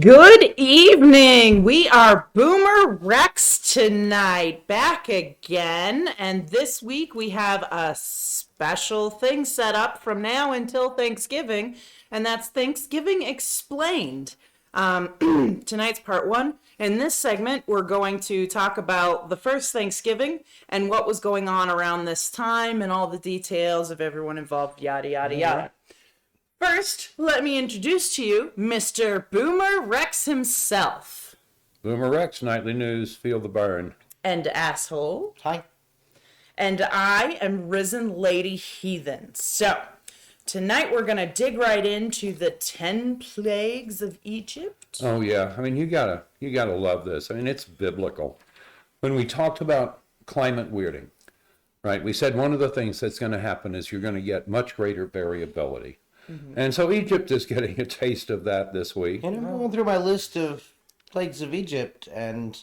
Good evening. We are BoomerRexTonight back again, and this week we have a special thing set up from now until Thanksgiving, and that's Thanksgiving Explained. Tonight's part one. In this segment, we're going to talk about the first Thanksgiving and what was going on around this time and all the details of everyone involved, yada, yada, yada. First, let me introduce to you Mr. Boomer Rex himself. Boomer Rex, Nightly News, Feel the Burn. And asshole. Hi. And I am RisenLadyHeathen. So, tonight we're going to dig right into the 10 plagues of Egypt. Oh yeah, I mean you gotta love this. I mean it's biblical. When we talked about climate weirding, right? We said one of the things that's going to happen is you're going to get much greater variability. Mm-hmm. And so Egypt is getting a taste of that this week. And I'm going through my list of plagues of Egypt, and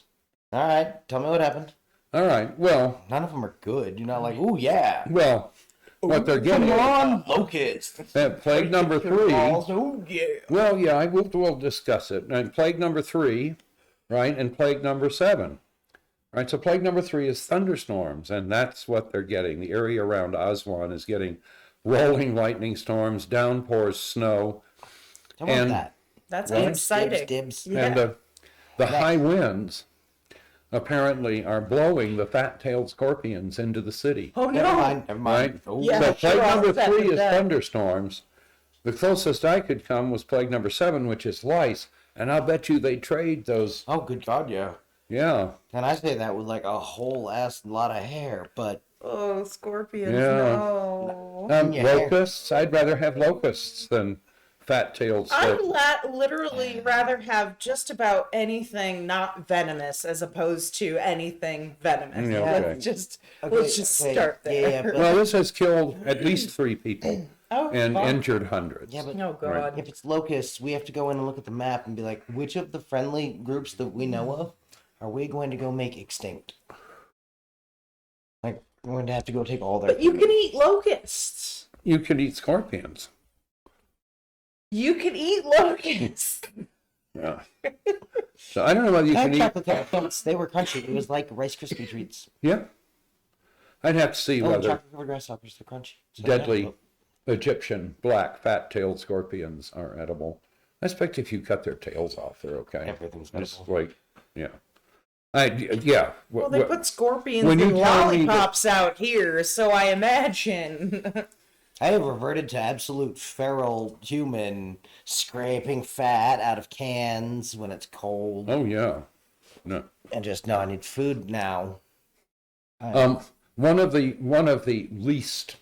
all right, tell me what happened. All right, well, none of them are good. You're not like, ooh, yeah. Well, what they're getting. Come on, locusts. Plague number 3. Oh, yeah. Well, yeah, we'll discuss it. And plague number 3, right, and plague number 7. Right, so plague number 3 is thunderstorms, and that's what they're getting. The area around Aswan is getting rolling lightning storms, downpours, snow. I want that. That's exciting. Dibs. Yeah. And the high winds apparently are blowing the fat-tailed scorpions into the city. Oh, no. Never mind. Right? Oh, Yeah. So plague sure, number I'll set 3 with is that. thunderstorms. The closest I could come was plague number 7, which is lice. And I'll bet you they trade those. Oh, good God, yeah. Yeah. And I say that with like a whole ass lot of hair, but Oh, scorpions, Yeah. no. Yeah. Locusts. I'd rather have locusts than fat-tailed I'd scorpions. literally rather have just about anything not venomous as opposed to anything venomous. Yeah, okay. Let's just start there. Yeah, but Well, this has killed at least 3 people Oh, and fuck. injured hundreds. yeah, but Oh, God. if it's locusts, we have to go in and look at the map and be like, which of the friendly groups that we know of are we going to go make extinct? Like, we're going to have to go take all their. But you can eat locusts. You could eat scorpions. You can eat locusts. Yeah. So I don't know whether you I can had eat. chocolate covered peanuts. They were crunchy. It was like Rice Krispie treats. Yeah. I'd have to see Oh, whether chocolate covered grasshoppers. They're crunchy. So deadly Egyptian black fat-tailed scorpions are edible. I expect if you cut their tails off, they're okay. Everything's That's edible. like, yeah. Yeah. Well, they put scorpions when you and tell me that- lollipops out here, so I imagine. I have reverted to absolute feral human scraping fat out of cans when it's cold. Oh yeah. No. And just, no, I need food now. One of the least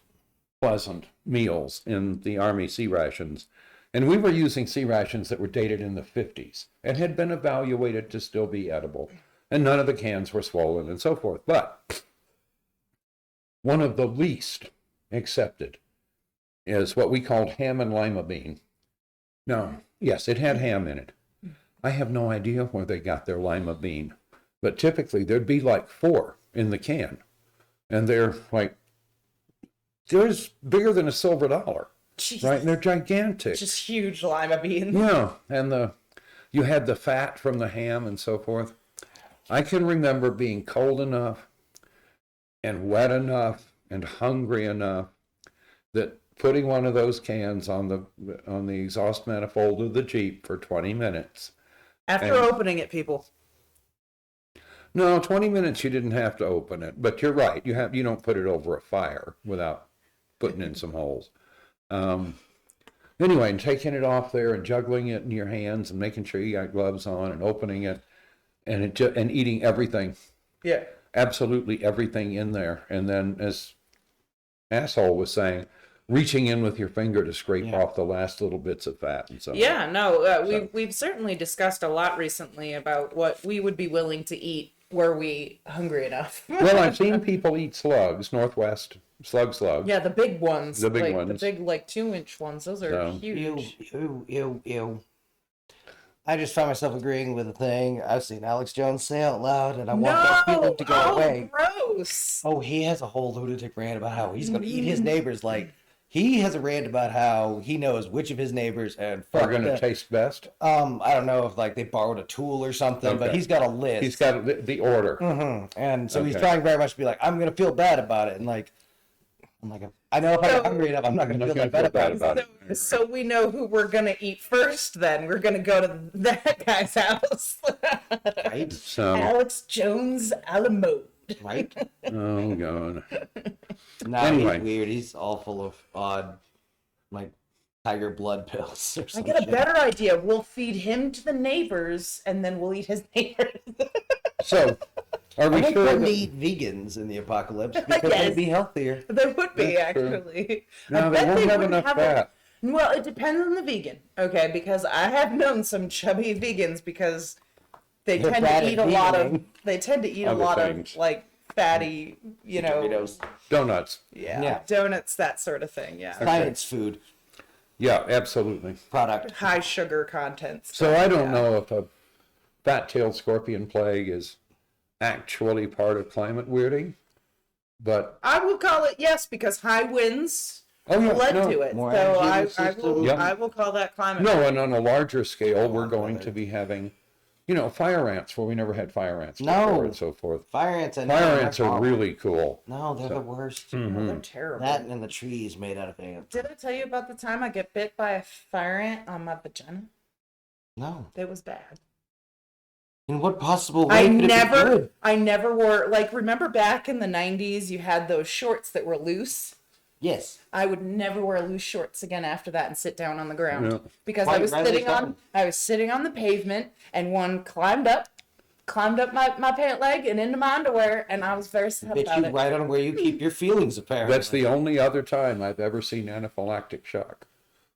pleasant meals in the Army sea rations, and we were using sea rations that were dated in the 50s and had been evaluated to still be edible, and none of the cans were swollen and so forth. But one of the least accepted is what we called ham and lima bean. Now, yes, it had ham in it. I have no idea where they got their lima bean, but typically there'd be like 4 in the can. And they're like, they're bigger than a silver dollar, Jeez. right? And they're gigantic. Just huge lima beans. Yeah, and you had the fat from the ham and so forth. I can remember being cold enough and wet enough and hungry enough that putting one of those cans on the exhaust manifold of the Jeep for 20 minutes. After opening it, people. No, 20 minutes you didn't have to open it, but you're right. You don't put it over a fire without putting in some holes. Anyway, and taking it off there and juggling it in your hands and making sure you got gloves on and opening it and eating everything. Yeah. Absolutely everything in there. And then, as asshole was saying, reaching in with your finger to scrape off the last little bits of fat and so on. Yeah, no, we've certainly discussed a lot recently about what we would be willing to eat were we hungry enough. Well, I've seen people eat slugs, Northwest slug. Yeah, the big ones. The big like, ones. The big, 2-inch ones. Those are So- huge. Ew. I just found myself agreeing with a thing I've seen Alex Jones say out loud, and I want that feeling to go Oh, away. gross. Oh, he has a whole lunatic rant about how he's going to eat his neighbors like He has a rant about how he knows which of his neighbors and Are going to taste best? I don't know if like they borrowed a tool or something, but Okay. he's got a list. He's got the order. And so he's Okay. trying very much to be like, I'm gonna feel bad about it, and like, I'm like, I know if I'm hungry enough, I'm not gonna feel that bad about it. So we know who we're gonna eat first. Then we're gonna go to that guy's house. Right? So, Alex Jones Alamo. Right? oh God. No, Anyway. he's weird. He's all full of odd, like, tiger blood pills or I something. get a better idea. We'll feed him to the neighbors, and then we'll eat his neighbors. So, are I we think sure? them to that- eat vegans in the apocalypse because Yes. they'd be healthier. There would be, That's true. actually. No, I they bet won't have wouldn't enough have fat. Well, it depends on the vegan, okay? Because I have known some chubby vegans because they They're tend bad to at eat a lot of. veganing. They tend to eat a Other lot things. of like fatty, Doritos. Donuts. yeah, donuts, that sort of thing. Yeah, Science food Yeah, absolutely. product. high sugar content. So I don't yeah. know if a fat-tailed scorpion plague is actually part of climate weirding, but I will call it yes because high winds oh yeah, led no, to it. More So energy I in the system. will. Yep. I will call that climate. no, and on a larger scale, we're going to be having, fire ants where we never had fire ants before No. and so forth. Fire ants and Fire ants are really cool. No, they're the worst. Mm-hmm. They're terrible. That and the trees made out of ants. Did I tell you about the time I get bit by a fire ant on my vagina? No. It was bad. In what possible way could it be good? I never wore, like, remember back in the 90s, you had those shorts that were loose? Yes. I would never wear loose shorts again after that and sit down on the ground Yeah. because Quite rightly so. I was sitting on the pavement and one climbed up my pant leg and into my underwear, and I was very sad Bit about you it. right on where you keep your feelings, apparently. That's the only other time I've ever seen anaphylactic shock.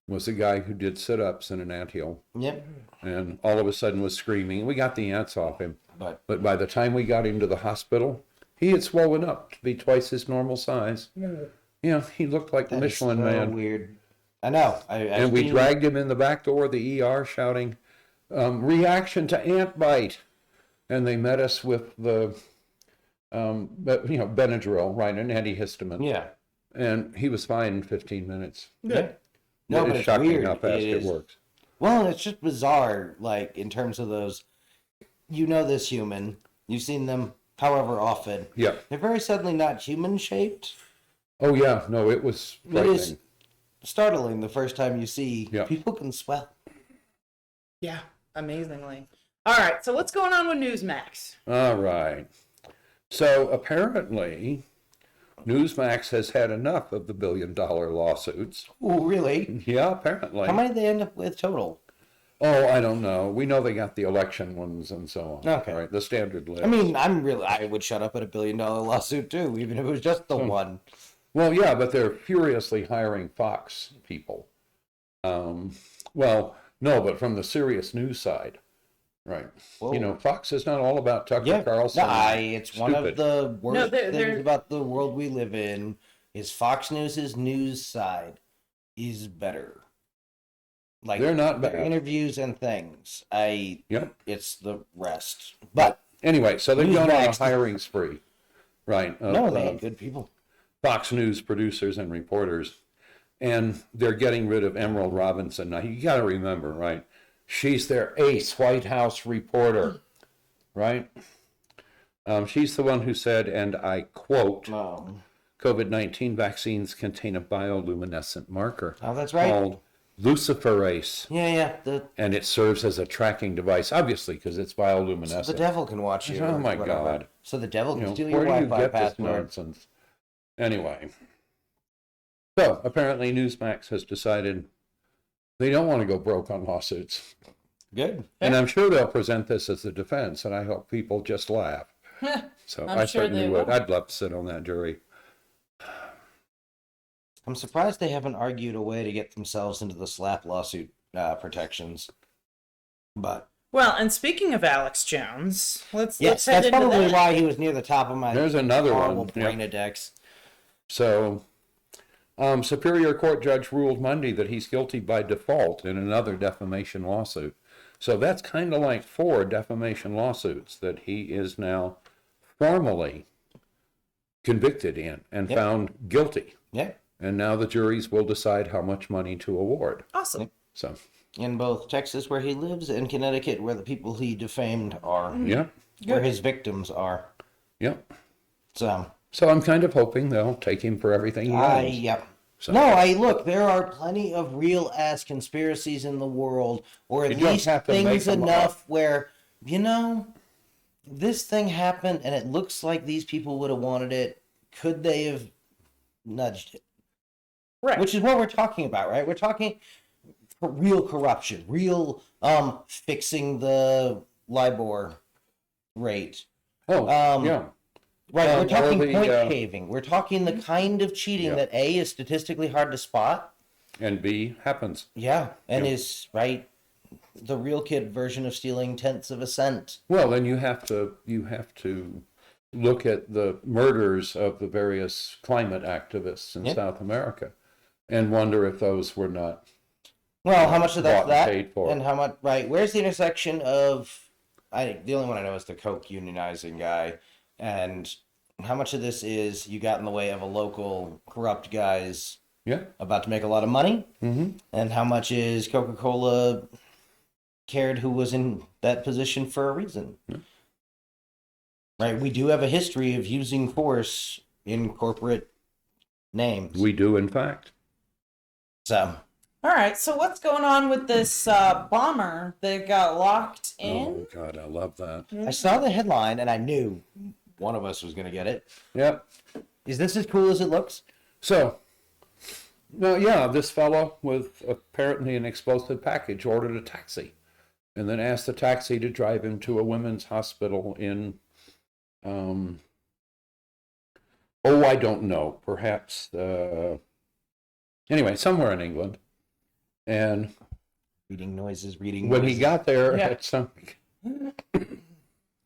Was a guy who did sit-ups in an anthill Yep. and all of a sudden was screaming. We got the ants off him. But But by the time we got him to the hospital, he had swollen up to be twice his normal size. Yeah, he looked like the that is Michelin so Man. weird. I know. And we dragged him in the back door of the ER shouting, reaction to ant bite. And they met us with the, Benadryl, right, an antihistamine. Yeah. And he was fine in 15 minutes. Yeah. No, but It's it's shocking weird. how fast it is. works. Well, it's just bizarre, like, in terms of those, this human, you've seen them however often. Yeah. They're very suddenly not human-shaped. Oh, yeah. No, it was It frightening. is startling the first time you see Yeah. people can swell. Yeah, amazingly. All right, so what's going on with Newsmax? All right. So apparently, Newsmax has had enough of the billion-dollar lawsuits. Oh, really? Yeah, apparently. How many did they end up with total? Oh, I don't know. We know they got the election ones and so on. Okay. Right, the standard list. I mean, I would shut up at $1 billion lawsuit too, even if it was just the one. Well, yeah, but they're furiously hiring Fox people. Well, no, but from the serious news side. Right. Whoa. Fox is not all about Tucker Carlson. It's one of Stupid. the worst they're- things about the world we live in is Fox News's news side is better. Like They're not their bad. interviews and things. Yep. It's the rest. But Anyway, so they've gone on a Newsmax. hiring spree. Right. no, they had good people. Fox News producers and reporters, and they're getting rid of Emerald Robinson. Now, you got to remember, right? She's their ace White House reporter, right? She's the one who said, and I quote, COVID-19 vaccines contain a bioluminescent marker Oh, that's right. called luciferase, Yeah. and it serves as a tracking device, obviously, because it's bioluminescent. The devil can watch you. Oh, or my whatever. God. So the devil can steal where your do you Wi-Fi get this password. nonsense? Anyway, so apparently Newsmax has decided they don't want to go broke on lawsuits. Good. And I'm sure they'll present this as a defense, and I hope people just laugh. So I'm I sure certainly they would. will. I'd love to sit on that jury. I'm surprised they haven't argued a way to get themselves into the slap lawsuit protections. But Well, and speaking of Alex Jones, let's yes, head that's into probably that. why he was near the top of my There's another horrible one. Yep. brain index. So, Superior Court judge ruled Monday that he's guilty by default in another defamation lawsuit. So that's kind of like 4 defamation lawsuits that he is now formally convicted in and Yep. found guilty. Yeah. And now the juries will decide how much money to award. Awesome. So, In both Texas, where he lives, and Connecticut, where the people he defamed are. yeah, Where his victims are. yeah. So I'm kind of hoping they'll take him for everything he owns. Yep. So- Look, there are plenty of real ass conspiracies in the world, or at You don't least have to make things them enough up. where, this thing happened and it looks like these people would have wanted it. Could they have nudged it? Right. Which is what we're talking about, right? We're talking real corruption, real fixing the LIBOR rate. Oh, Yeah. Right, we're talking or the, point caving. We're talking the kind of cheating Yeah. that A, is statistically hard to spot. and B, happens. Yeah, and Yeah. is, right, the real kid version of stealing tenths of a cent. Well, then you have to look at the murders of the various climate activists in Yeah. South America and wonder if those were not. Well, how much of that's Bought and that? paid for. And how much, right, where's the intersection of, the only one I know is the Coke unionizing guy, and how much of this is you got in the way of a local corrupt guy's Yeah. about to make a lot of money, Mm-hmm. and how much is Coca-Cola cared who was in that position for a reason. Yeah. Right, we do have a history of using force in corporate names. We do, in fact. So, All right. So what's going on with this bomber that got locked in? Oh, God, I love that. I saw the headline and I knew one of us was going to get it. Yep. Is this as cool as it looks? So, well, yeah, this fellow with apparently an explosive package ordered a taxi and then asked the taxi to drive him to a women's hospital in, I don't know, perhaps, anyway, somewhere in England. And Reading noises, reading when he noises. got there, Yeah.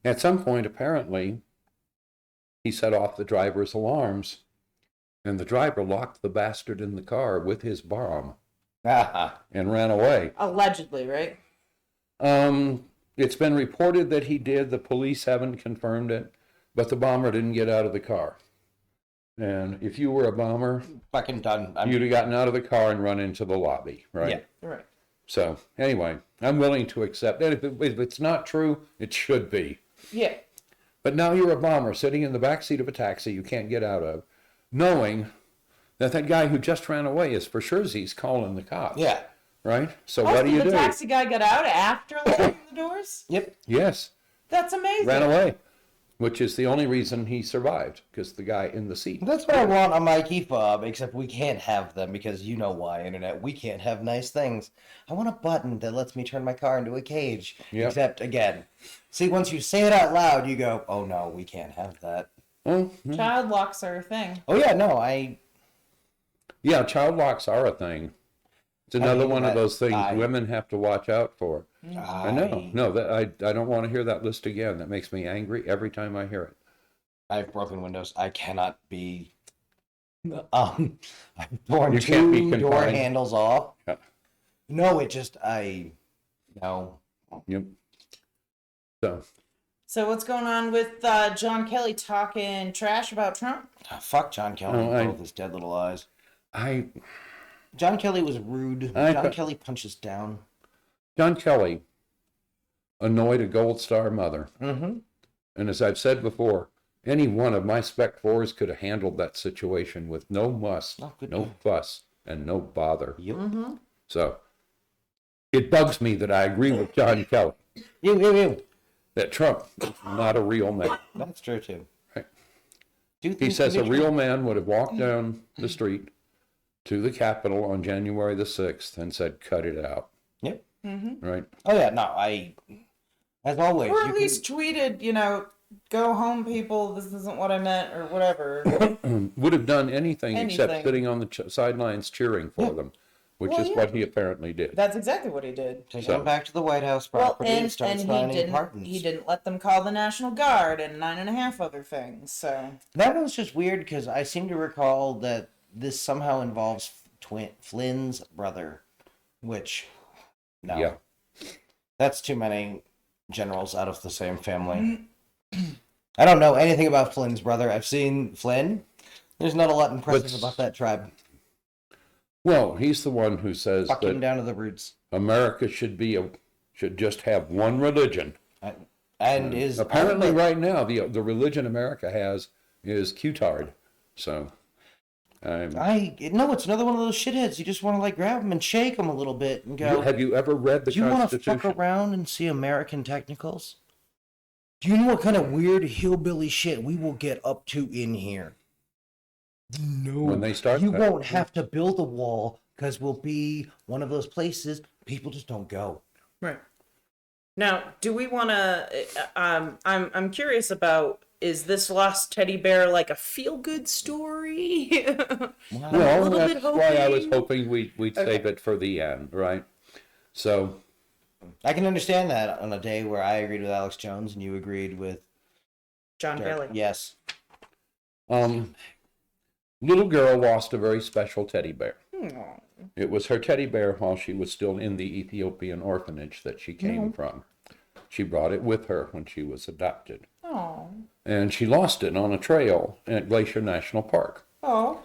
at some point, apparently, he set off the driver's alarms, and the driver locked the bastard in the car with his bomb and ran away. Allegedly, right? It's been reported that he did. The police haven't confirmed it, but the bomber didn't get out of the car. And if you were a bomber, Fucking done. you'd have gotten out of the car and run into the lobby, right? Yeah. Right. So anyway, I'm willing to accept that. If it's not true, it should be. Yeah. But now you're a bomber sitting in the backseat of a taxi you can't get out of, knowing that that guy who just ran away is for sure he's calling the cops. Yeah. Right? So Oh, what do you the do? taxi guy got out after locking the doors? Yep. Yes, That's amazing. ran away, which is the only reason he survived, because the guy in the seat. That's what I want on my key fob, except we can't have them because you know why, Internet. We can't have nice things. I want a button that lets me turn my car into a cage. Yep. Except, again, see, once you say it out loud, you go, oh no, we can't have that. Oh, Child locks are a thing. Oh yeah, no, yeah, child locks are a thing. It's another mean, one of those things I- women have to watch out for. I know. No, that I don't want to hear that list again. That makes me angry every time I hear it. I have broken windows. I cannot be. I've torn You can't be two door confined. handles off. Yeah. No, it just no. Yep. So So what's going on with John Kelly talking trash about Trump? Fuck John Kelly Oh, with both his dead little eyes. John Kelly was rude. John Kelly punches down. John Kelly annoyed a Gold Star mother. Mm-hmm. And as I've said before, any one of my Spec 4s could have handled that situation with no muss, Oh, good no God. fuss, and no bother. Yep. Mm-hmm. So it bugs me that I agree with John Kelly You. that Trump is not a real man. That's true too. Right. Do He things says to a be real true. man would have walked down the street to the Capitol on January the 6th and said, cut it out. Yep. Right? Oh yeah, no, as always. Or you at can- least tweeted, go home, people, this isn't what I meant, or whatever. Would have done anything except Anything. sitting on the sidelines cheering for them, which Well, is yeah. what he apparently did. That's exactly what he did. Take So- them back to the White House Well, property and start and signing pardons. he didn't let them call the National Guard and 9.5 other things. So That was just weird because I seem to recall that this somehow involves Flynn's brother, which no, Yeah. that's too many generals out of the same family. I don't know anything about Flynn's brother. I've seen Flynn. There's not a lot impressive But- about that tribe. Well, he's the one who says Fuck him that down to the roots. America should just have one religion. And is Apparently right now the religion America has is Q-tard. So no, it's another one of those shitheads. You just want to like grab them and shake them a little bit and go. have you ever read the Do you want to Constitution? fuck around and see American technicals? Do you know what kind of weird hillbilly shit we will get up to in here? No. When they start You that- won't have to build a wall because we'll be one of those places people just don't go. Right. Now, do we want to? I'm curious about. Is this lost teddy bear like a feel-good story? Wow. Well, little bit that's why I was hoping. hoping we'd save it for the end, right? So, I can understand that on a day where I agreed with Alex Jones and you agreed with John Derek. Kelly. Yes. little girl lost a very special teddy bear. Aw. It was her teddy bear while she was still in the Ethiopian orphanage that she came from. She brought it with her when she was adopted. Aw. And she lost it on a trail at Glacier National Park. Aw.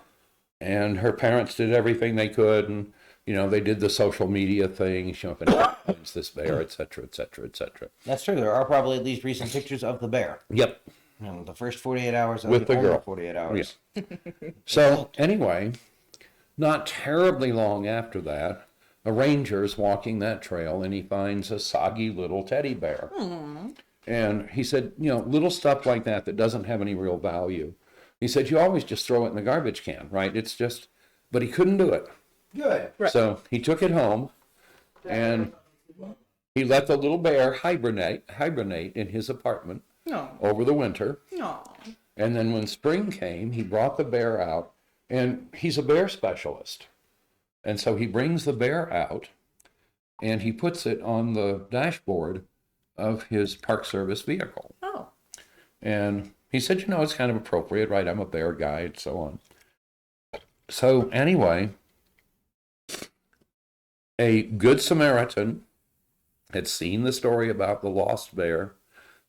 And her parents did everything they could, and they did the social media thing, if anyone finds this bear, et cetera, et cetera, et cetera. That's true. There are probably at least recent pictures of the bear. Yep. And the first 48 hours of With the only girl. 48 hours. So anyway, not terribly long after that, a ranger's walking that trail and he finds a soggy little teddy bear. And he said, little stuff like that doesn't have any real value. He said, you always just throw it in the garbage can, right? It's just, but he couldn't do it. Good. So he took it home and he let the little bear hibernate in his apartment No. over the winter. No. And then when spring came, he brought the bear out, and he's a bear specialist. And so he brings the bear out and he puts it on the dashboard of his Park Service vehicle. Oh. And he said, it's kind of appropriate, right? I'm a bear guy and so on. So anyway, a good Samaritan had seen the story about the lost bear,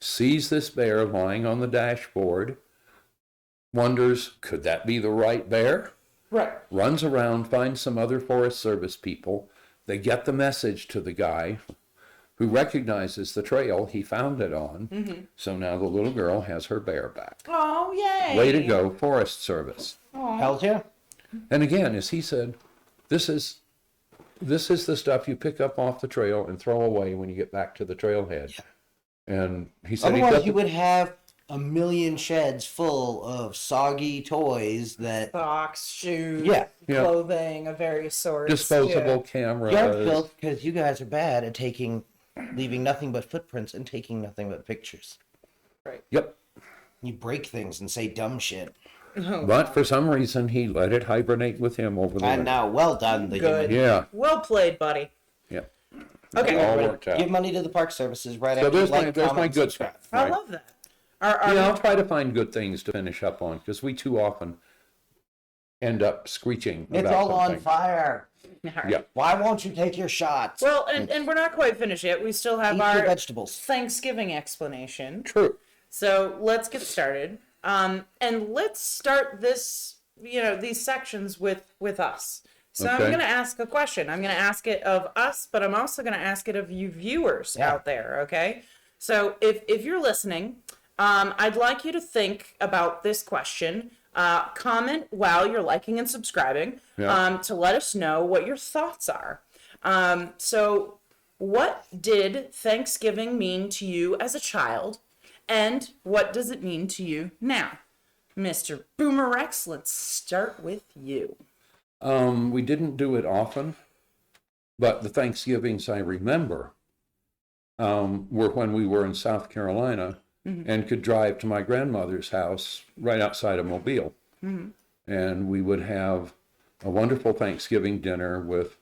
sees this bear lying on the dashboard, wonders, could that be the right bear? Right. Runs around, finds some other Forest Service people. They get the message to the guy who recognizes the trail he found it on. So now the little girl has her bear back. Oh, yay. Way to go, Forest Service. Hell yeah. And again, as he said, this is the stuff you pick up off the trail and throw away when you get back to the trailhead. And he said Otherwise, you would have a million sheds full of soggy toys that Socks, shoes, Yeah. clothing of various sorts. disposable cameras. yard filth because you guys are bad at leaving nothing but footprints and taking nothing but pictures. Yep. You break things and say dumb shit. But for some reason, he let it hibernate with him over the And winter. now, well done, the Good. human. Yeah. Well played, buddy. Yep. Okay. All worked out. Give money to the park services right So after there's you like, my comment, good subscribe. stuff. I Right? love that. I'll try to find good things to finish up on because we too often end up screeching It's about all on something. fire. Yeah. Why won't you take your shots? Well, and we're not quite finished yet. We still have Eat your our vegetables. Thanksgiving explanation. True. So let's get started. And let's start this, these sections with us. So I'm Okay. going to ask a question. I'm going to ask it of us, but I'm also going to ask it of you viewers out there, okay? So if you're listening, I'd like you to think about this question. Comment while you're liking and subscribing to let us know what your thoughts are. So what did Thanksgiving mean to you as a child? And what does it mean to you now? Mr. BoomerRex, let's start with you. We didn't do it often, but the Thanksgivings I remember were when we were in South Carolina and could drive to my grandmother's house right outside of Mobile. And we would have a wonderful Thanksgiving dinner with,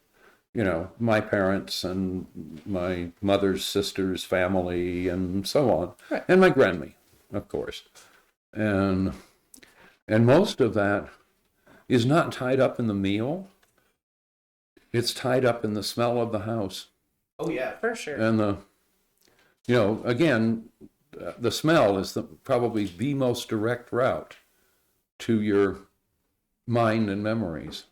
my parents and my mother's sister's family and so on. Right. And my grandme, of course. And most of that is not tied up in the meal. It's tied up in the smell of the house. Oh, yeah. For sure. And again, the smell is probably the most direct route to your mind and memories.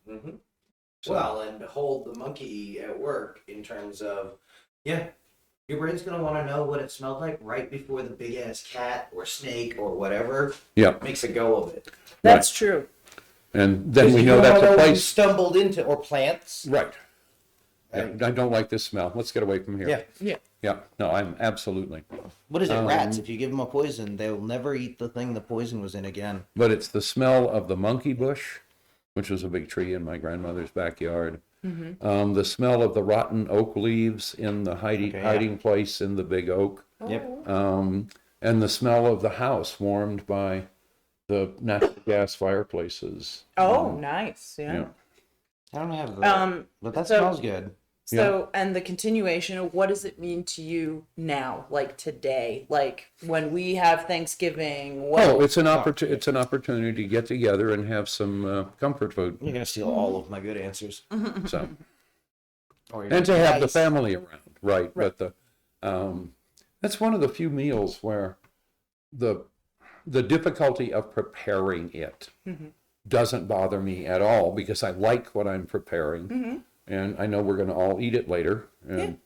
So- Well, and hold the monkey at work in terms of, yeah, your brain's gonna want to know what it smelled like right before the big ass cat or snake or whatever Yeah, makes a go of it. That's true. and then we You know don't that's wanna a know you place. stumbled into, or plants. Right. Yeah, I don't like this smell. Let's get away from here. Yeah. Yeah. Yeah. No, I'm absolutely. What is it? Rats. If you give them a poison, they'll never eat the thing the poison was in again. But it's the smell of the monkey bush, which was a big tree in my grandmother's backyard. The smell of the rotten oak leaves in the hiding place in the big oak. Yep. And the smell of the house warmed by the natural gas fireplaces. Oh, nice. Yeah. Yeah. I don't have that, but that so- smells good. So, and the continuation of what does it mean to you now, like today, like when we have Thanksgiving? What? Oh, it's an opportunity to get together and have some comfort food. You're gonna steal all of my good answers. So, Or and to have the nice. family around, right? But that's one of the few meals where the difficulty of preparing it doesn't bother me at all, because I like what I'm preparing, and I know we're going to all eat it later, and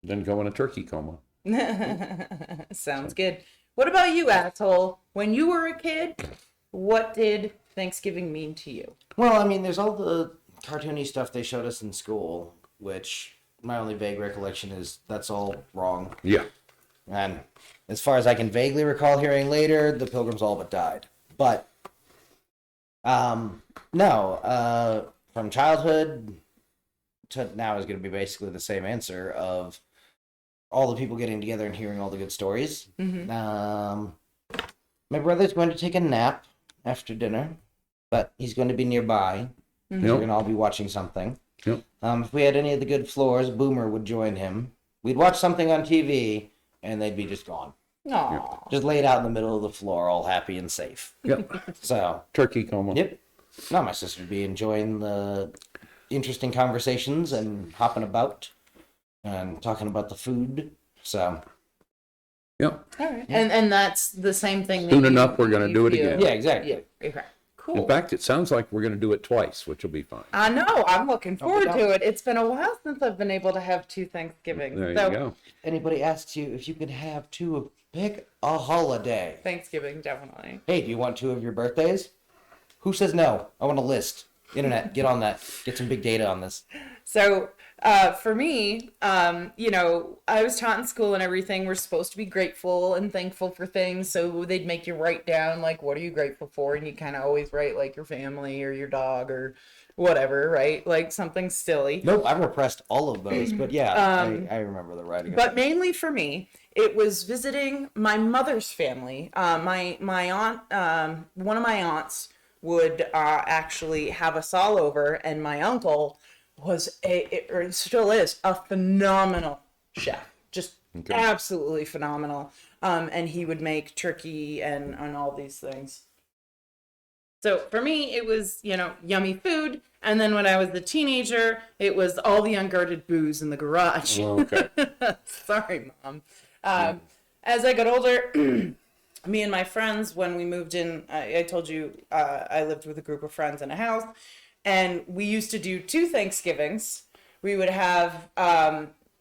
then go in a turkey coma. Sounds good. What about you, asshole? When you were a kid, what did Thanksgiving mean to you? Well, I mean, there's all the cartoony stuff they showed us in school, which my only vague recollection is that's all wrong. Yeah. And as far as I can vaguely recall hearing later, the Pilgrims all but died. But no, from childhood to now is going to be basically the same answer of all the people getting together and hearing all the good stories. My brother's going to take a nap after dinner, but he's going to be nearby. We're going to all be watching something. Yep. If we had any of the good floors, Boomer would join him. We'd watch something on TV, and they'd be just gone. Aww. Just laid out in the middle of the floor, all happy and safe. Yep. So, Turkey coma. yep. No, my sister would be enjoying the interesting conversations and hopping about and talking about the food. So, Yep. All right. And that's the same thing. Soon enough, we're gonna do it again. yeah, exactly. Yeah. Okay. Cool. In fact, it sounds like we're going to do it twice, which will be fine. I know. I'm looking forward go. to it. It's been a while since I've been able to have two Thanksgivings. There you So, go. Anybody asks you if you could have two, pick a holiday. Thanksgiving, definitely. Hey, do you want two of your birthdays? Who says no? I want a list. Internet, get on that. Get some big data on this. So, for me, you know, I was taught in school and everything. We're supposed to be grateful and thankful for things. So they'd make you write down, like, what are you grateful for? And you kind of always write, like, your family or your dog or whatever, right? Like, something silly. Nope, I repressed all of those. But yeah, I remember the writing. But mainly for me, it was visiting my mother's family. My aunt, one of my aunts would actually have us all over, and my uncle was or still is a phenomenal chef, just absolutely phenomenal. And he would make turkey and all these things. So for me, it was, you know, yummy food. And then when I was a teenager, it was all the unguarded booze in the garage. Oh, okay. Sorry, Mom. As I got older, me and my friends, when we moved in, I told you I lived with a group of friends in a house, and we used to do 2 Thanksgivings. We would have,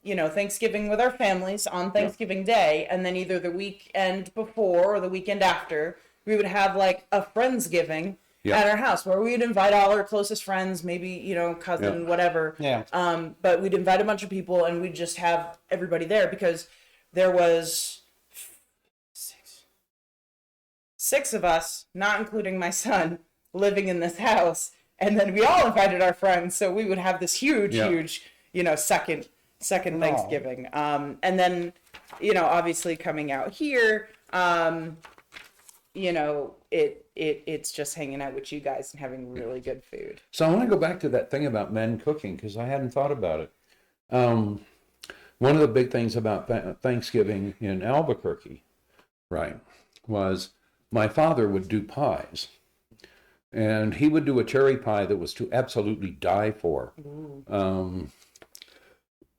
you know, Thanksgiving with our families on Thanksgiving Day, and then either the weekend before or the weekend after, we would have like a Friendsgiving at our house where we'd invite all our closest friends, maybe, you know, cousin, whatever. Yeah. But we'd invite a bunch of people and we'd just have everybody there because there was 6 of us, not including my son, living in this house. And then we all invited our friends. So we would have this huge, you know, second Thanksgiving. And then, you know, obviously coming out here, you know, it's just hanging out with you guys and having really good food. So I want to go back to that thing about men cooking, because I hadn't thought about it. One of the big things about Thanksgiving in Albuquerque, right, was my father would do pies. And he would do a cherry pie that was to absolutely die for.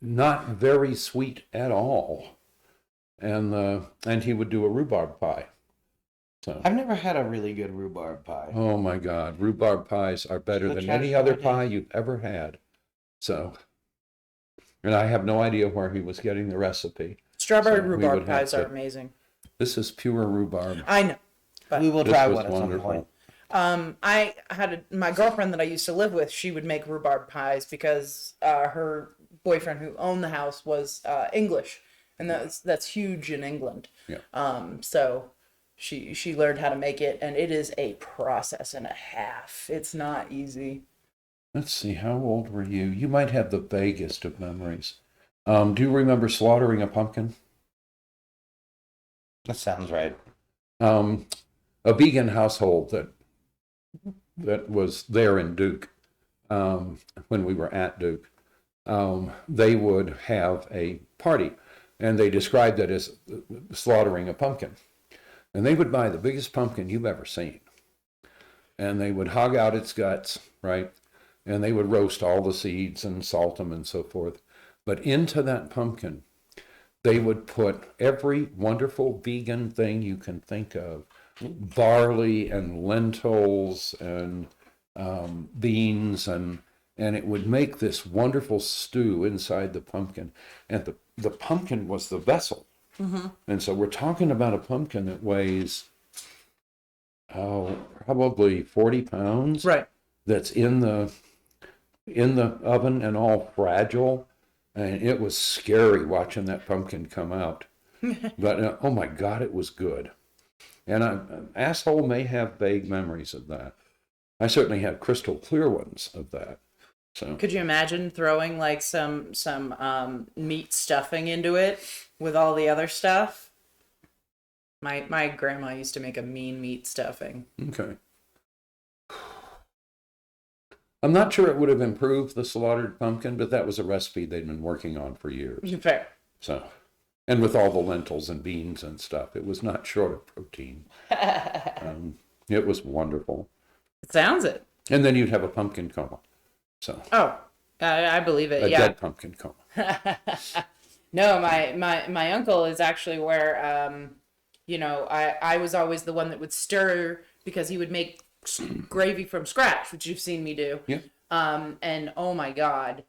Not very sweet at all. And he would do a rhubarb pie. So, I've never had a really good rhubarb pie. oh my God, rhubarb pies are better than any other pie you've ever had. So, and I have no idea where he was getting the recipe. Strawberry So we rhubarb would have pies are to- amazing. This is pure rhubarb. I know. But We will This try was one at some wonderful. point. I had my girlfriend that I used to live with. She would make rhubarb pies because her boyfriend who owned the house was English, and that's huge in England. Yeah. So she learned how to make it, and it is a process and a half. It's not easy. Let's see, how old were you? You might have the vaguest of memories. Do you remember slaughtering a pumpkin? That sounds right. A vegan household that was there in Duke, when we were at Duke, they would have a party, and they described it as slaughtering a pumpkin. And they would buy the biggest pumpkin you've ever seen, and they would hog out its guts, right? And they would roast all the seeds and salt them and so forth. But into that pumpkin, they would put every wonderful vegan thing you can think of, barley and lentils and beans, and it would make this wonderful stew inside the pumpkin. And the pumpkin was the vessel. Mm-hmm. And so we're talking about a pumpkin that weighs, probably 40 pounds. Right. That's in the oven and all fragile. And it was scary watching that pumpkin come out. But oh my God, it was good. And an asshole may have vague memories of that. I certainly have crystal clear ones of that. So Could you imagine throwing like some meat stuffing into it with all the other stuff? My grandma used to make a mean meat stuffing. okay. I'm not sure it would have improved the slaughtered pumpkin, but that was a recipe they'd been working on for years. Fair. So, and with all the lentils and beans and stuff, it was not short of protein. It was wonderful. It sounds it. And then you'd have a pumpkin coma. So, Oh, I believe it. a Yeah. dead pumpkin coma. No, my uncle is actually where I was always the one that would stir because he would make gravy from scratch, which you've seen me do. Yeah. And oh my God,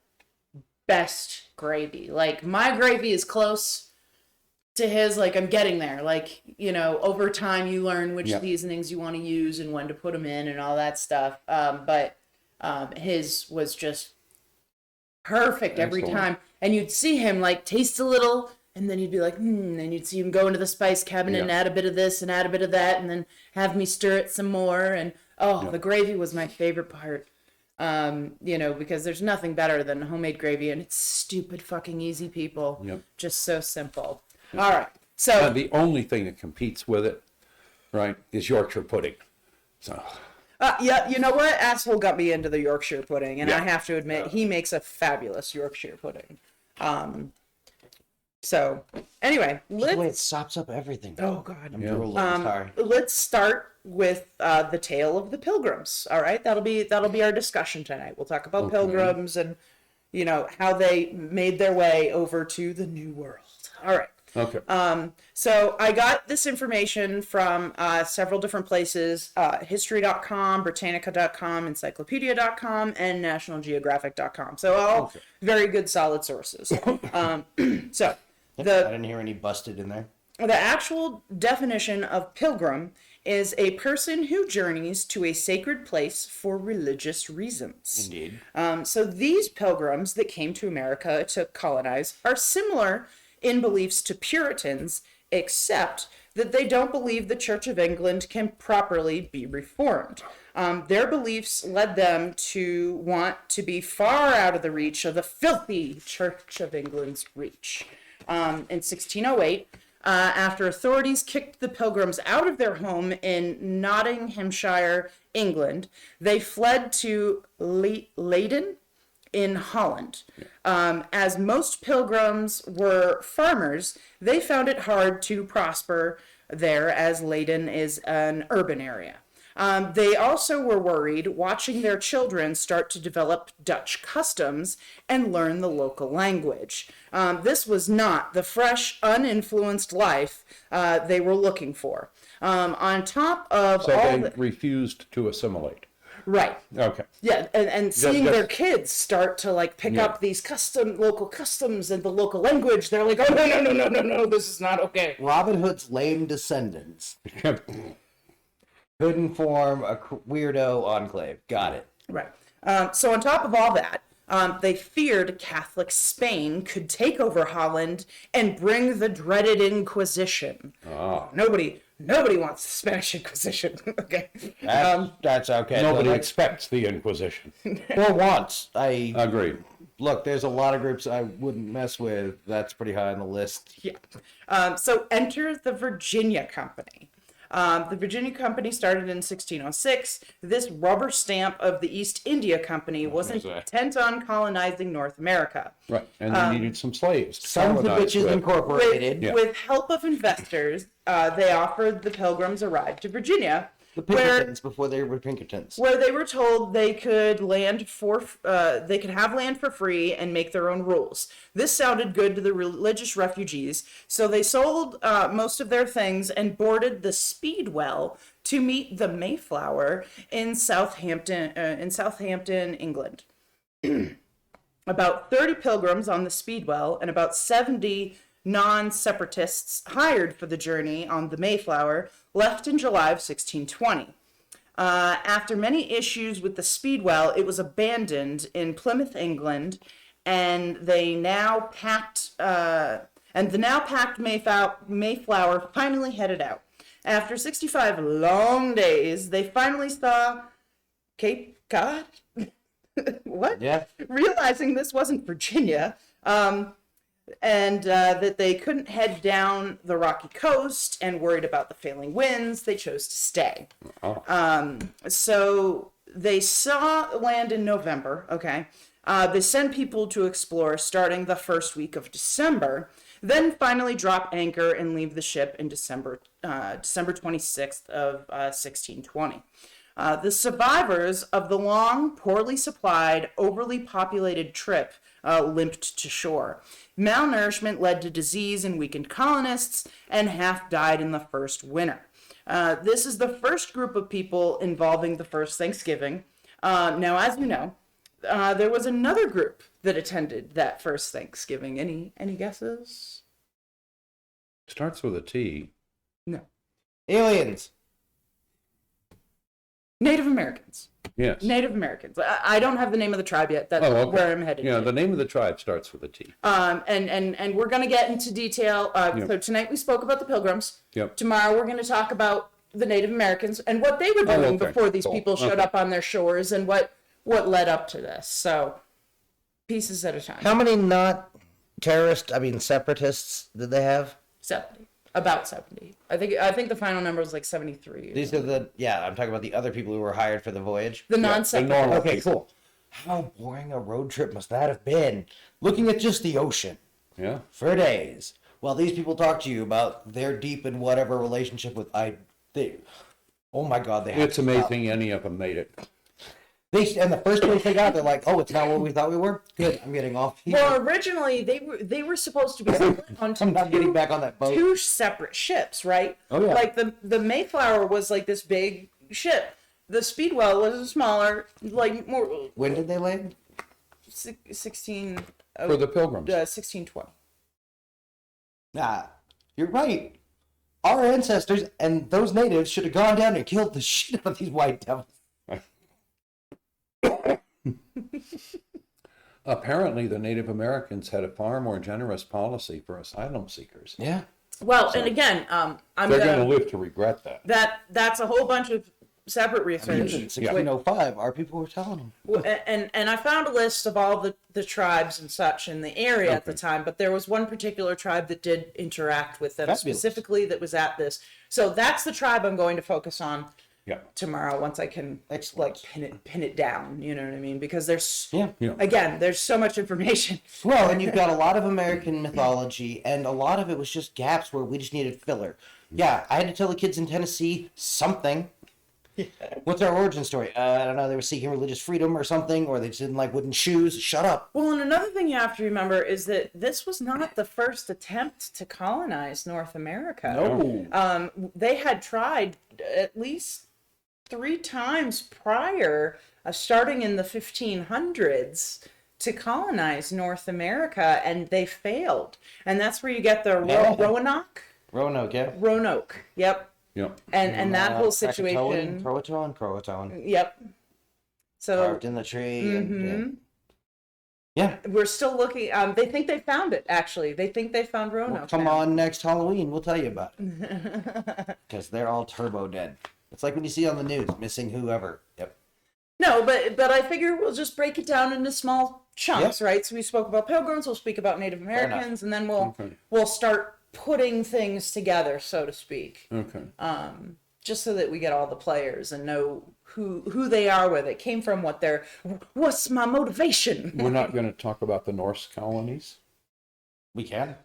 best gravy. Like my gravy is close to his, like I'm getting there. Like, over time you learn which Yeah. seasonings you want to use and when to put them in and all that stuff. But his was just perfect every Excellent. time. And you'd see him like taste a little, and then he'd be like, and you'd see him go into the spice cabinet and Yeah. add a bit of this and add a bit of that, and then have me stir it some more. And Yeah. the gravy was my favorite part. Because there's nothing better than homemade gravy, and it's stupid fucking easy, people. Yep. Just so simple. All right. So The only thing that competes with it, right, is Yorkshire pudding. So, yeah, you know what? Asshole got me into the Yorkshire pudding, and Yeah. I have to admit, he makes a fabulous Yorkshire pudding. So anyway, The way it let's. sops up everything. Oh God. I'm Yeah. drooling. Sorry. Let's start with the tale of the Pilgrims. All right, that'll be our discussion tonight. We'll talk about Okay. Pilgrims and how they made their way over to the New World. All right. okay. So I got this information from several different places: History.com, Britannica.com, Encyclopedia.com, and NationalGeographic.com. So all Okay. very good, solid sources. So I the didn't hear any busted in there. actual definition of pilgrim is a person who journeys to a sacred place for religious reasons. Indeed. So these pilgrims that came to America to colonize are similar in beliefs to Puritans, except that they don't believe the Church of England can properly be reformed. Their beliefs led them to want to be far out of the reach of the filthy Church of England's reach. In 1608, after authorities kicked the Pilgrims out of their home in Nottinghamshire, England, they fled to Leyden in Holland. As most Pilgrims were farmers, they found it hard to prosper there, as Leyden is an urban area. They also were worried watching their children start to develop Dutch customs and learn the local language. This was not the fresh, uninfluenced life they were looking for. On top of So all they refused to assimilate. right. Okay. Yeah, and seeing Just- their kids start to like pick up these local customs and the local language, they're like, oh no, this is not okay. Robin Hood's lame descendants couldn't form a weirdo enclave. Got it. Right. So on top of all that, they feared Catholic Spain could take over Holland and bring the dreaded Inquisition. Ah. Nobody wants the Spanish Inquisition. Okay. That's okay. Nobody So expects the Inquisition. or wants. I Agreed. look. There's a lot of groups I wouldn't mess with. That's pretty high on the list. Yeah. So enter the Virginia Company. The Virginia Company started in 1606. This rubber stamp of the East India Company was intent on colonizing North America. Right. And they needed some slaves. to Sons of colonize Bitches with. Incorporated. With help of investors, they offered the Pilgrims a ride to Virginia, The where Pinkertons before they were Pinkertons. they were told they could have land for free and make their own rules. This sounded good to the religious refugees, so they sold most of their things and boarded the Speedwell to meet the Mayflower in Southampton, England. About 30 pilgrims on the Speedwell and about 70 non-separatists hired for the journey on the Mayflower left in July of 1620. After many issues with the Speedwell, it was abandoned in Plymouth, England, and the now packed Mayflower finally headed out. After 65 long days, they finally saw Cape Cod. What? Yeah. Realizing this wasn't Virginia, and that they couldn't head down the rocky coast and worried about the failing winds, they chose to stay. So they saw land in November, okay? They sent people to explore starting the first week of December, then finally drop anchor and leave the ship in December 26th of 1620. The survivors of the long, poorly supplied, overly populated trip limped to shore. Malnourishment led to disease and weakened colonists, and half died in the first winter. This is the first group of people involving the first Thanksgiving. Now, as you know, there was another group that attended that first Thanksgiving. Any guesses? Starts with a T. No. Aliens. Native Americans. Yes. Native Americans. I don't have the name of the tribe yet. That's Oh, okay. where I'm headed. Yeah, to. the name of the tribe starts with a T. And we're going to get into detail. So tonight we spoke about the Pilgrims. Yep. Tomorrow we're going to talk about the Native Americans and what they were doing okay. before these Cool. people showed up on their shores and what led up to this. So pieces at a time. How many separatists did they have? 70. About 70. I think the final number was like 73. These are I'm talking about the other people who were hired for the voyage. The non-separate. Okay, cool. How boring a road trip must that have been? Looking at just the ocean Yeah. for days, while these people talk to you about their deep in whatever relationship with oh my God, they have It's amazing any of them made it. And the first place they got, they're like, "Oh, it's not what we thought we were." Good, I'm getting off here. Well, originally they were supposed to be split onto I'm not getting back on that boat. two separate ships, right? Oh, yeah. Like the Mayflower was like this big ship. The Speedwell was a smaller, like more. When did they land? 16. For the Pilgrims. 1620. Nah, you're right. Our ancestors and those natives should have gone down and killed the shit out of these white devils. Apparently, the Native Americans had a far more generous policy for asylum seekers. Yeah. Well, and again, They're going to live to regret that. That's a whole bunch of separate research. In 1605, our people were telling them. And I found a list of all the tribes and such in the area at the time, but there was one particular tribe that did interact with them specifically that was at this. So that's the tribe I'm going to focus on tomorrow once I can like pin it down. You know what I mean? Because there's again, there's so much information. Well, and you've got a lot of American mythology, and a lot of it was just gaps where we just needed filler. Yeah, I had to tell the kids in Tennessee something. What's our origin story? I don't know. They were seeking religious freedom or something, or they just didn't like wooden shoes. Shut up. Well, and another thing you have to remember is that this was not the first attempt to colonize North America. No. They had tried at least 3 times prior, starting in the 1500s, to colonize North America, and they failed. And that's where you get the Roanoke. Roanoke. Yep. Yep. And that whole situation. Croatoan. Yep. So Carved in the tree. Mm-hmm. And, yeah. We're still looking. They think they found it. Actually, they think they found Roanoke. Well, come on, next Halloween, we'll tell you about it. Because they're all turbo dead. It's like when you see on the news, missing whoever. Yep. No, but I figure we'll just break it down into small chunks, right? So we spoke about Pilgrims, we'll speak about Native Americans, and then we'll start putting things together, so to speak. Okay. Just so that we get all the players and know who they are, where they came from, what's my motivation. We're not going to talk about the Norse colonies. We can.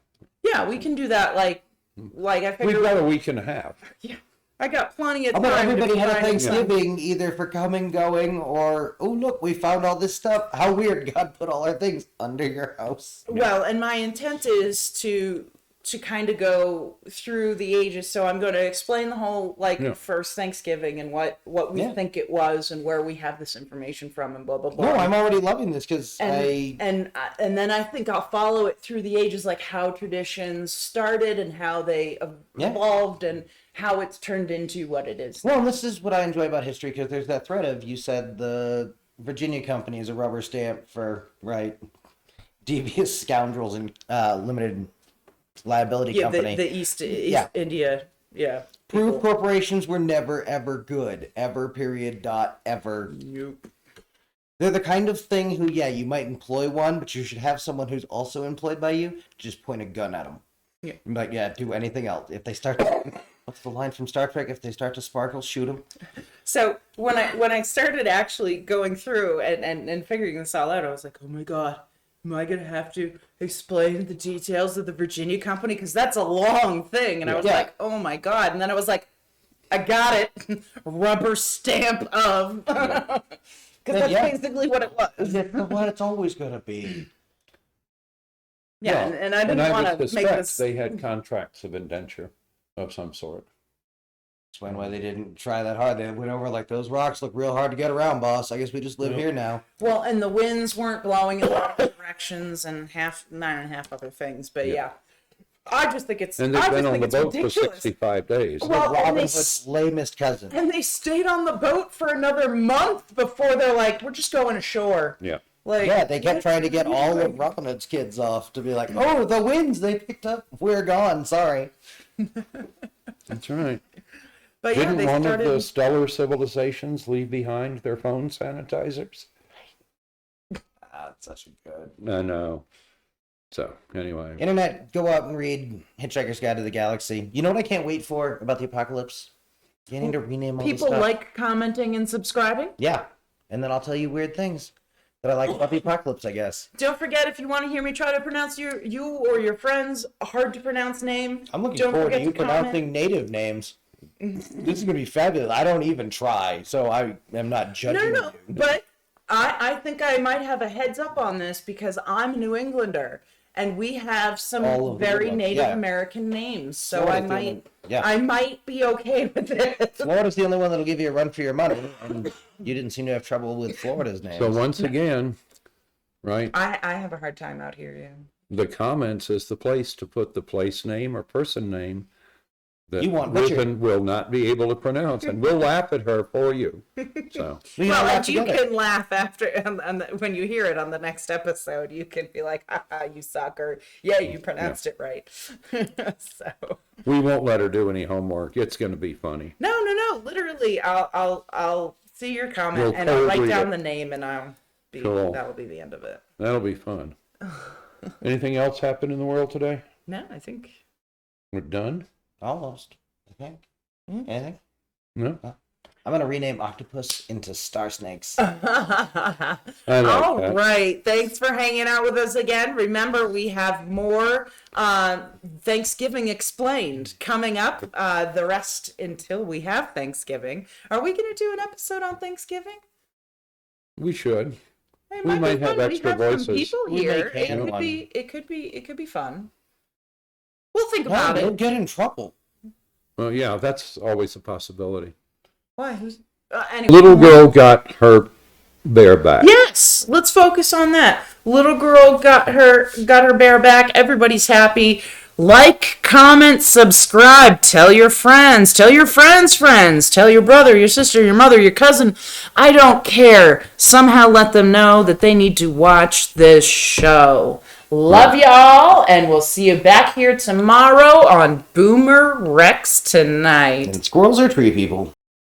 Yeah, we can do that. Like I figure We've got a week and a half. Yeah, I got plenty of time. I bet everybody had a find Thanksgiving either for coming, going, or, oh, look, we found all this stuff. How weird. God put all our things under your house. Well, and my intent is to kind of go through the ages. So I'm going to explain the whole, first Thanksgiving and what we think it was and where we have this information from and blah, blah, blah. No, I'm already loving this because and then I think I'll follow it through the ages, like how traditions started and how they evolved and how it's turned into what it is. Well, this is what I enjoy about history, because there's that thread of, you said the Virginia company is a rubber stamp for, devious scoundrels and limited liability company. The East India, Proof corporations were never, ever good. Ever, period, dot, ever. Nope. They're the kind of thing who, you might employ one, but you should have someone who's also employed by you, just point a gun at them. Yeah. But do anything else. If they start to... What's the line from Star Trek? If they start to sparkle, shoot them. So when I started actually going through and figuring this all out, I was like, oh my God, am I going to have to explain the details of the Virginia company? Because that's a long thing. And I was like, oh my God. And then I was like, I got it. Rubber stamp of. Because that's basically what it was. What it's always going to be. Yeah, and I didn't want to make this. They had contracts of indenture of some sort. Explain why they didn't try that hard. They went over like, those rocks look real hard to get around, boss. I guess we just live here now. Well, and the winds weren't blowing in a lot of directions and 9.5 other things. But I just think it's. And they've been on the boat ridiculous. for 65 days. Well, Robin Hood's lamest cousin. And they stayed on the boat for another month before they're like, we're just going ashore. Yeah. They kept trying to get all of Robin Hood's kids off to be like, oh, the winds they picked up. We're gone. Sorry. That's right. But Didn't they one started... of the stellar civilizations leave behind their phone sanitizers? That's such a good. I know. So, anyway. Internet, go out and read Hitchhiker's Guide to the Galaxy. You know what I can't wait for about the apocalypse? Getting to rename all People this stuff. like commenting and subscribing. Yeah. And then I'll tell you weird things that I like about the apocalypse, I guess. Don't forget, if you want to hear me try to pronounce you or your friends' hard to pronounce name. I'm looking forward to you pronouncing native names. This is going to be fabulous. I don't even try, so I am not judging you. But I think I might have a heads up on this because I'm a New Englander. And we have some very Native American names, so I might be okay with it. Florida's the only one that'll give you a run for your money, and you didn't seem to have trouble with Florida's name. So once again, right? I have a hard time out here, The comments is the place to put the place name or person name that you want Riven will not be able to pronounce, and we'll laugh at her for you. So and you can laugh after when you hear it on the next episode. You can be like, "Ha, you sucker! Yeah, you pronounced it right." So we won't let her do any homework. It's going to be funny. No. Literally, I'll see your comment and I'll write down the name, and that'll be the end of it. That'll be fun. Anything else happen in the world today? No, I think We're done. Almost, I think. Anything? No. I'm gonna rename octopus into star snakes. I like All that. right. Thanks for hanging out with us again. Remember, we have more Thanksgiving Explained coming up. The rest until we have Thanksgiving. Are we going to do an episode on Thanksgiving? We should. It We might be have fun. extra we have voices. Some people We may here. can one. It could be fun. We'll think No, about we'll it. get in trouble. Well, yeah, that's always a possibility. Why? Who's anyway. Little girl got her bear back. Yes, let's focus on that. Little girl got her bear back. Everybody's happy. Like, comment, subscribe. Tell your friends. Tell your friends. Tell your brother, your sister, your mother, your cousin. I don't care. Somehow let them know that they need to watch this show. Love y'all, and we'll see you back here tomorrow on Boomer Rex Tonight. And squirrels are tree people.